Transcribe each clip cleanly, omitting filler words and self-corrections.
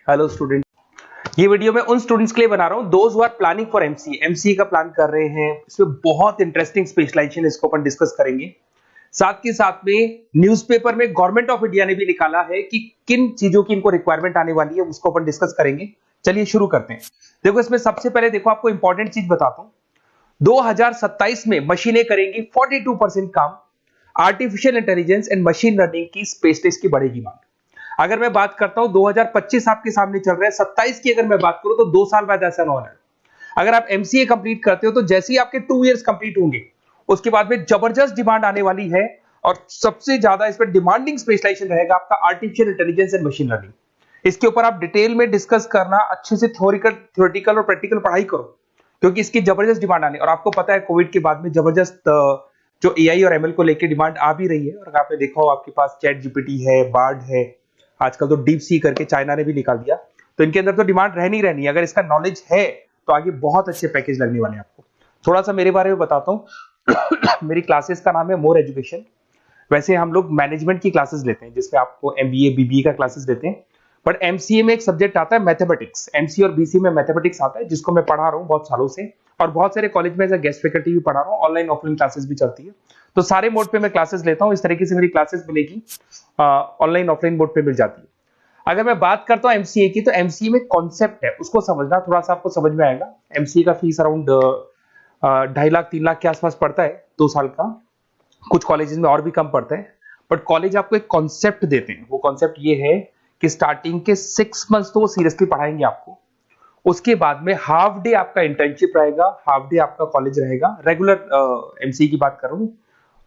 Hello student, ये video मैं उन स्टूडेंट्स के लिए बना रहा हूं those who are planning for MCA का प्लान कर रहे हैं। इसमें बहुत इंटरेस्टिंग स्पेशलाइजेशन इसको अपन डिस्कस करेंगे। साथ के साथ में न्यूज़पेपर में गवर्नमेंट ऑफ इंडिया ने भी निकाला है कि किन चीजों की इनको रिक्वायरमेंट आने वाली है, उसको अपन डिस्कस करेंगे। चलिए शुरू करते हैं। देखो, इसमें सबसे पहले देखो आपको इंपॉर्टेंट चीज बताता हूं। 2027 में मशीनें करेंगी 42% काम। Artificial intelligence and machine learning की स्पेशलिस्ट की बढ़ेगी मांग। अगर मैं बात करता हूं 2025 आपके सामने चल रहा है, 27 की अगर मैं बात करूं तो 2 साल बाद ऐसा ना होना है। अगर आप एमसीए कंप्लीट करते हो तो जैसे ही आपके 2 इयर्स कंप्लीट होंगे उसके बाद में जबरदस्त डिमांड आने वाली है और सबसे ज्यादा इस पर डिमांडिंग स्पेशलाइजेशन रहेगा आपका artificial intelligence and machine learning. इसके ऊपर आप डिटेल में डिस्कस करना, अच्छे से थ्योरेटिकल और प्रैक्टिकल पढ़ाई करो, क्योंकि इसकी जबरदस्त डिमांड आने। और आपको पता है कोविड के बाद में जबरदस्त जो एआई और एमएल को लेकर डिमांड आ भी रही है। और आपने देखा हो आपके पास चैट जीपीटी है, बार्ड है, आजकल तो डीप सी करके चाइना ने भी निकाल दिया। तो इनके अंदर तो डिमांड रहनी रहनी है। अगर इसका नॉलेज है तो आगे बहुत अच्छे पैकेज लगने वाले हैं आपको। थोड़ा सा मेरे बारे में बताता हूँ। मेरी क्लासेस का नाम है मोर एजुकेशन। वैसे हम लोग मैनेजमेंट की क्लासेस लेते हैं जिसमें आपको एमबीए बीबीए का क्लासेस देते हैं, बट एमसीए में एक सब्जेक्ट आता है मैथमेटिक्स। एमसीए और बीसीए में मैथमेटिक्स आता है जिसको मैं पढ़ा रहा हूँ बहुत सालों से, और बहुत सारे कॉलेज में एज अ गेस्ट फैकल्टी भी पढ़ा रहा हूँ। ऑनलाइन ऑफलाइन क्लासेस भी चलती है, तो सारे मोड पे मैं क्लासेस लेता हूँ। इस तरीके से मेरी क्लासेस मिलेगी, ऑनलाइन ऑफलाइन मोड पे मिल जाती है। अगर मैं बात करता हूं एमसीए की, तो एमसीए में कॉन्सेप्ट है उसको समझना, थोड़ा सा आपको समझ में आएगा। एमसीए का फीस अराउंड 2.5 लाख 3 लाख के आसपास पड़ता है 2 साल का। कुछ कॉलेजेस में और भी कम पड़ता है, बट कॉलेज आपको एक कॉन्सेप्ट देते हैं। वो कॉन्सेप्ट ये है कि स्टार्टिंग के 6 मंथ्स तो वो सीरियसली पढ़ाएंगे आपको। उसके बाद में हाफ डे आपका इंटर्नशिप रहेगा, हाफ डे आपका कॉलेज रहेगा। रेगुलर एमसीए की बात करूं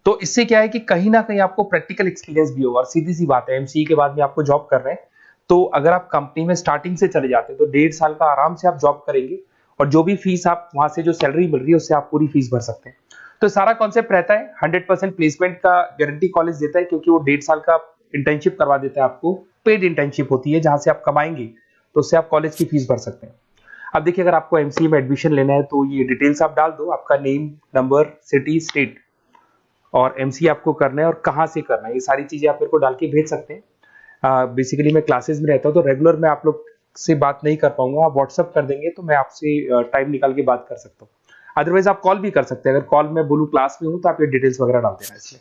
तो इससे क्या है कि कहीं ना कहीं आपको प्रैक्टिकल एक्सपीरियंस भी होगा। और सीधी सी बात है, एमसीए के बाद में आपको जॉब कर रहे हैं, तो अगर आप कंपनी में स्टार्टिंग से चले जाते हैं तो 1.5 साल का आराम से आप जॉब करेंगे, और जो भी फीस आप वहां से जो सैलरी मिल रही है उससे आप पूरी फीस भर सकते हैं। तो सारा कॉन्सेप्ट रहता है। 100% प्लेसमेंट का गारंटी कॉलेज देता है, क्योंकि वो 1.5 साल का इंटर्नशिप करवा देता है आपको। पेड इंटर्नशिप होती है जहां से आप कमाएंगे, तो उससे आप कॉलेज की फीस भर सकते हैं। अब देखिए, अगर आपको एमसीए में एडमिशन लेना है तो ये डिटेल्स आप डाल दो, आपका नेम, नंबर, सिटी, स्टेट, और एमसीए आपको करना है और कहाँ से करना है, ये सारी चीजें आप मेरे को डाल के भेज सकते हैं। बेसिकली मैं क्लासेस में रहता हूँ तो रेगुलर मैं आप लोग से बात नहीं कर पाऊंगा। आप व्हाट्सअप कर देंगे तो मैं आपसे टाइम निकाल के बात कर सकता हूँ। अदरवाइज आप कॉल भी कर सकते हैं। अगर कॉल में बोलूँ क्लास में हूँ तो आप ये डिटेल्स वगैरह डाल देना इसमें।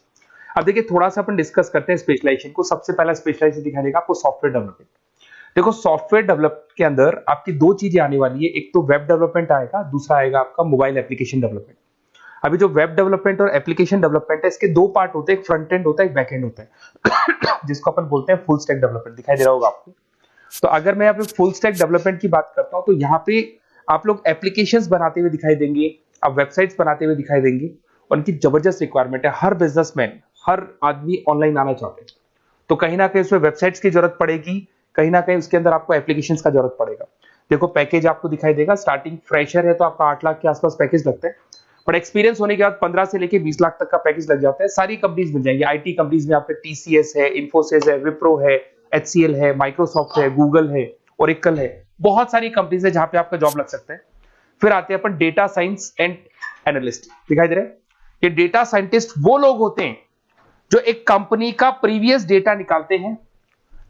अब देखिए, थोड़ा सा अपन डिस्कस करते हैं स्पेशलाइजेशन को। सबसे पहला स्पेशलाइजेशन दिखाई देगा आपको सॉफ्टवेयर डेवलपमेंट। देखो, सॉफ्टवेयर डेवलप के अंदर आपकी 2 चीजें आने वाली है। एक तो वेब डेवलपमेंट आएगा, दूसरा आएगा आपका मोबाइल एप्लीकेशन डेवलपमेंट। अभी जो वेब डेवलपमेंट और एप्लीकेशन डेवलपमेंट है, इसके 2 पार्ट होते हैं, एक फ्रंट एंड होता है, एक बैक एंड होता है। जिसको अपन बोलते हैं फुल स्टैक डेवलपमेंट। दिखाई दे रहा होगा आपको। तो अगर मैं यहाँ पे फुल स्टैक डेवलपमेंट की बात करता हूँ तो यहाँ पे आप लोग एप्लीकेशंस बनाते हुए दिखाई देंगे, आप वेबसाइट्स बनाते हुए दिखाई देंगे। उनकी जबरदस्त रिक्वायरमेंट है। हर बिजनेसमैन, हर आदमी ऑनलाइन आना चाहते हैं, तो कहीं ना कहीं उसमें वेबसाइट्स की जरूरत पड़ेगी, कहीं ना कहीं उसके अंदर आपको एप्लीकेशंस का जरूरत पड़ेगा। देखो, पैकेज आपको दिखाई देगा। स्टार्टिंग फ्रेशर है तो आपका 8 लाख के आसपास पैकेज लगता है, बट एक्सपीरियंस होने के बाद 15 से लेके 20 लाख तक का पैकेज लग जाता है। सारी कंपनीज मिल जाएंगी। आईटी कंपनीज में आपके टीसीएस है, इन्फोसिस है, विप्रो है, एचसीएल है, माइक्रोसॉफ्ट है, गूगल है, ओरेकल है। बहुत सारी कंपनीज है जहां पे आपका जॉब लग सकता है। फिर आते हैं अपन डेटा साइंस एंड एनालिस्ट। दिखाई दे रहे हैं? ये डेटा साइंटिस्ट वो लोग होते हैं जो एक कंपनी का प्रीवियस डेटा निकालते हैं।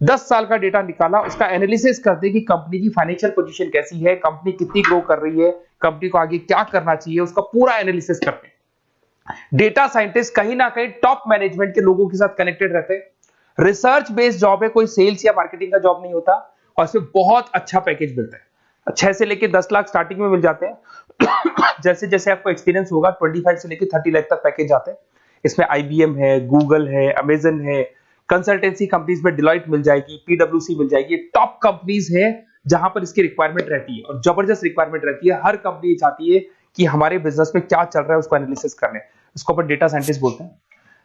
10 साल का डेटा निकाला, उसका एनालिसिस करते हैं कि कंपनी की फाइनेंशियल पोजीशन कैसी है, कंपनी कितनी ग्रो कर रही है, कंपनी को आगे क्या करना चाहिए, उसका पूरा एनालिसिस करते हैं। डेटा साइंटिस्ट कहीं ना कहीं टॉप मैनेजमेंट के लोगों के साथ कनेक्टेड रहते हैं। रिसर्च बेस्ड जॉब है, कोई सेल्स या मार्केटिंग का जॉब नहीं होता, और इसमें बहुत अच्छा पैकेज मिलता है। 6 से लेकर 10 लाख स्टार्टिंग में मिल जाते हैं। जैसे जैसे आपको एक्सपीरियंस होगा 25 से लेकर 30 लाख तक पैकेज आते हैं। इसमें आईबीएम है, गूगल है, अमेजन है, कंसल्टेंसी कंपनीज में डिलॉयट मिल जाएगी, पीडब्ल्यूसी मिल जाएगी। टॉप कंपनीज है जहां पर इसकी रिक्वायरमेंट रहती है, और जबरदस्त रिक्वायरमेंट रहती है। हर कंपनी चाहती है कि हमारे बिजनेस में क्या चल रहा है उसको एनालिसिस करने। इसको अपन डेटा साइंटिस्ट बोलते हैं।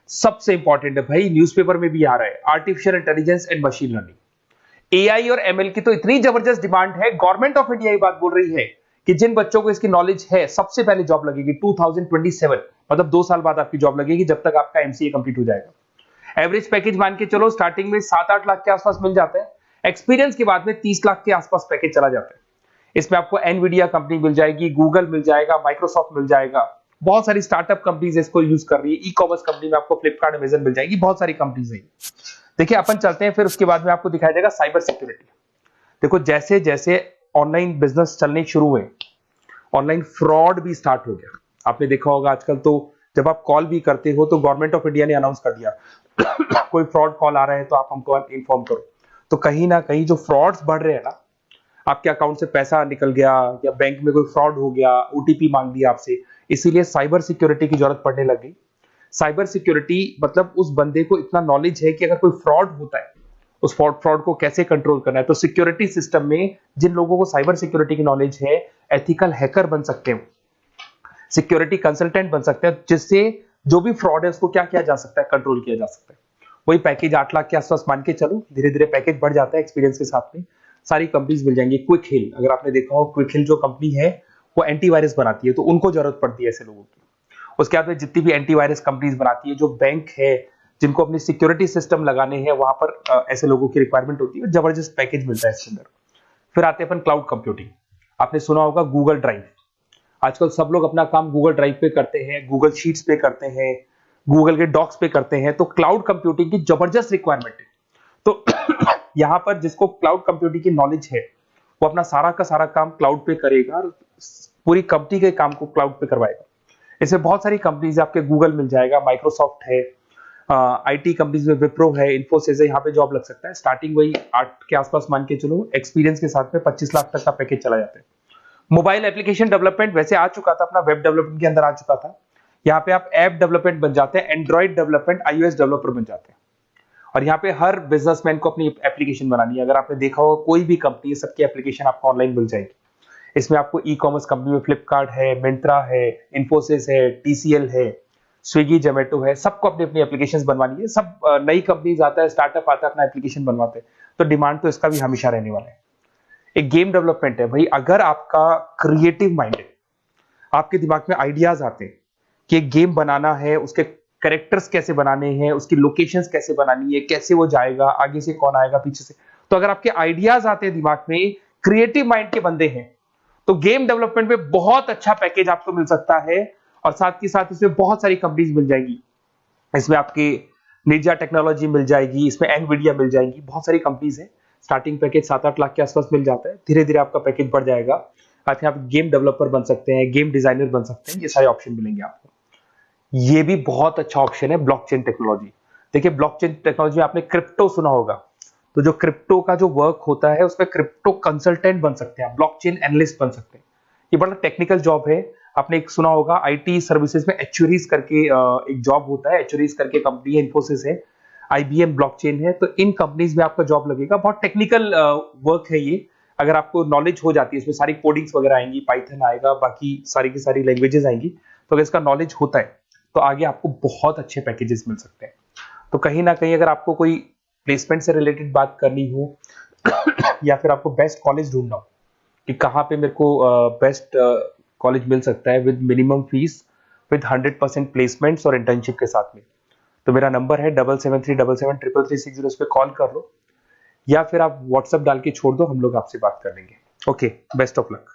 सबसे इंपॉर्टेंट है भाई, न्यूज़पेपर में भी आ रहा है, artificial intelligence and machine learning. AI और एमएल की तो इतनी जबरदस्त डिमांड है। गवर्नमेंट ऑफ इंडिया ये बात बोल रही है कि जिन बच्चों को इसकी नॉलेज है सबसे पहले जॉब लगेगी 2027, मतलब 2 साल बाद आपकी जॉब लगेगी, जब तक आपका एमसीए कंप्लीट हो जाएगा। एवरेज पैकेज मान के चलो स्टार्टिंग में 7-8 लाख के आसपास मिल जाते हैं। एक्सपीरियंस के बाद में 30 लाख के आसपास पैकेज चला जाता है। इसमें आपको एनवीडिया कंपनी मिल जाएगी, गूगल मिल जाएगा, माइक्रोसॉफ्ट मिल जाएगा। बहुत सारी स्टार्टअप कंपनीज इसको यूज कर रही है। ई कॉमर्स कंपनी में आपको फ्लिपकार्ट, अमेजन मिल जाएगी। बहुत सारी कंपनीज है। देखिए, अपन चलते हैं फिर उसके बाद में आपको दिखाई देगा साइबर सिक्योरिटी। देखो जैसे जैसे ऑनलाइन बिजनेस चलने शुरू हुए, ऑनलाइन फ्रॉड भी स्टार्ट हो गया। आपने देखा होगा आजकल तो जब आप कॉल भी करते हो तो गवर्नमेंट ऑफ इंडिया ने अनाउंस कर दिया कोई फ्रॉड कॉल आ रहा है तो आप हमको इन्फॉर्म करो। तो कहीं ना कहीं जो फ्रॉड्स बढ़ रहे हैं ना, आपके अकाउंट से पैसा निकल गया या बैंक में कोई फ्रॉड हो गया, ओटीपी मांग लिया आपसे, इसीलिए साइबर सिक्योरिटी की जरूरत पड़ने लग गई। साइबर सिक्योरिटी मतलब उस बंदे को इतना नॉलेज है कि अगर कोई फ्रॉड होता है, उस फ्रॉड को कैसे कंट्रोल करना है। तो सिक्योरिटी सिस्टम में जिन लोगों को साइबर सिक्योरिटी की नॉलेज है, एथिकल हैकर बन सकते हैं, सिक्योरिटी कंसल्टेंट बन सकते हैं, जिससे जो भी फ्रॉड है उसको क्या किया जा सकता है, कंट्रोल किया जा सकता है। वही पैकेज 8 लाख के आसपास मान के चलो, धीरे धीरे पैकेज बढ़ जाता है एक्सपीरियंस के साथ में। सारी कंपनीज मिल जाएंगी। क्विक हिल, अगर आपने देखा हो, क्विक हिल जो कंपनी है वो एंटीवायरस बनाती है, तो उनको जरूरत पड़ती है ऐसे लोगों की। उसके बाद में जितनी भी एंटीवायरस कंपनीज बनाती है, जो बैंक है जिनको अपनी सिक्योरिटी सिस्टम लगाने हैं, वहां पर ऐसे लोगों की रिक्वायरमेंट होती है। जबरदस्त पैकेज मिलता है इसके अंदर। फिर आते हैं अपन क्लाउड कंप्यूटिंग। आपने सुना होगा गूगल ड्राइव, आजकल सब लोग अपना काम गूगल ड्राइव पे करते हैं, गूगल शीट्स पे करते हैं, गूगल के डॉक्स पे करते हैं। तो क्लाउड कंप्यूटिंग की जबरदस्त रिक्वायरमेंट है। तो यहाँ पर जिसको क्लाउड कंप्यूटिंग की नॉलेज है, वो अपना सारा का सारा काम क्लाउड पे करेगा और पूरी कंपनी के काम को क्लाउड पे करवाएगा। इसमें बहुत सारी कंपनीज है, आपके गूगल मिल जाएगा, माइक्रोसॉफ्ट है, आईटी कंपनीज में विप्रो है, इन्फोसिस है, यहाँ पे जॉब लग सकता है। स्टार्टिंग वही 8 के आसपास मान के चलो, एक्सपीरियंस के साथ में 25 लाख तक का पैकेज चला जाता है। मोबाइल एप्लीकेशन डेवलपमेंट वैसे आ चुका था, अपना वेब डेवलपमेंट के अंदर आ चुका था। यहाँ पे आप ऐप डेवलपमेंट बन जाते हैं, एंड्रॉइड डेवलपमेंट, आईओएस डेवलपर बन जाते हैं। और यहाँ पे हर बिजनेसमैन को अपनी एप्लीकेशन बनानी है। अगर आपने देखा हो कोई भी कंपनी, सबकी एप्लीकेशन आपको ऑनलाइन मिल जाएगी। इसमें आपको ई कॉमर्स कंपनी में फ्लिपकार्ट है, मिंत्रा है, इन्फोसिस है, टीसीएल है, स्विगी, जोमेटो है, सबको अपनी अपनी एप्लीकेशंस बनवानी है। सब नई कंपनीज आता है, स्टार्टअप आता है, अपना एप्लीकेशन बनवाते हैं। तो डिमांड तो इसका भी हमेशा रहने वाला है। एक गेम डेवलपमेंट है भाई, अगर आपका क्रिएटिव माइंड है, आपके दिमाग में आइडियाज आते हैं कि एक गेम बनाना है, उसके कैरेक्टर्स कैसे बनाने हैं, उसकी लोकेशंस कैसे बनानी है, कैसे वो जाएगा, आगे से कौन आएगा, पीछे से, तो अगर आपके आइडियाज आते हैं दिमाग में, क्रिएटिव माइंड के बंदे हैं, तो गेम डेवलपमेंट में बहुत अच्छा पैकेज आपको मिल सकता है। और साथ के साथ इसमें बहुत सारी कंपनीज मिल जाएगी। इसमें आपकी निंजा टेक्नोलॉजी मिल जाएगी, इसमें एनवीडिया मिल जाएगी, बहुत सारी कंपनीज है। स्टार्टिंग पैकेज 7-8 लाख के आसपास मिल जाता है, धीरे धीरे आपका पैकेज बढ़ जाएगा। आप यहाँ पे गेम डेवलपर बन सकते हैं, गेम डिजाइनर बन सकते हैं, ये सारे ऑप्शन मिलेंगे आपको। ये भी बहुत अच्छा ऑप्शन है ब्लॉकचेन टेक्नोलॉजी। देखिए ब्लॉकचेन टेक्नोलॉजी में आपने क्रिप्टो सुना होगा, तो जो क्रिप्टो का जो वर्क होता है उसमें क्रिप्टो कंसल्टेंट बन सकते हैं, ब्लॉकचेन एनालिस्ट बन सकते हैं। ये बड़ा टेक्निकल जॉब है। आपने एक सुना होगा आईटी सर्विसेज में एचुरीज करके एक जॉब होता है, एचुरीज करके कंपनी है, इन्फोसिस है, आईबीएम ब्लॉकचेन है। तो इन कंपनीज में आपका जॉब लगेगा। बहुत टेक्निकल वर्क है ये। अगर आपको नॉलेज हो जाती है, इसमें सारी कोडिंग्स वगैरह आएंगी, पाइथन आएगा, बाकी सारी की सारी लैंग्वेजेस आएंगी, तो अगर इसका नॉलेज होता है तो आगे आपको बहुत अच्छे पैकेजेस मिल सकते हैं। तो कहीं ना कहीं अगर आपको कोई प्लेसमेंट से रिलेटेड बात करनी हो या फिर आपको बेस्ट कॉलेज ढूंढना हो कि कहाँ पे मेरे को बेस्ट कॉलेज मिल सकता है with minimum fees, with 100% placements और इंटर्नशिप के साथ में, तो मेरा नंबर है 7737733360। इस पे कॉल कर लो या फिर आप व्हाट्सएप डाल के छोड़ दो, हम लोग आपसे बात कर लेंगे। Okay, best of luck.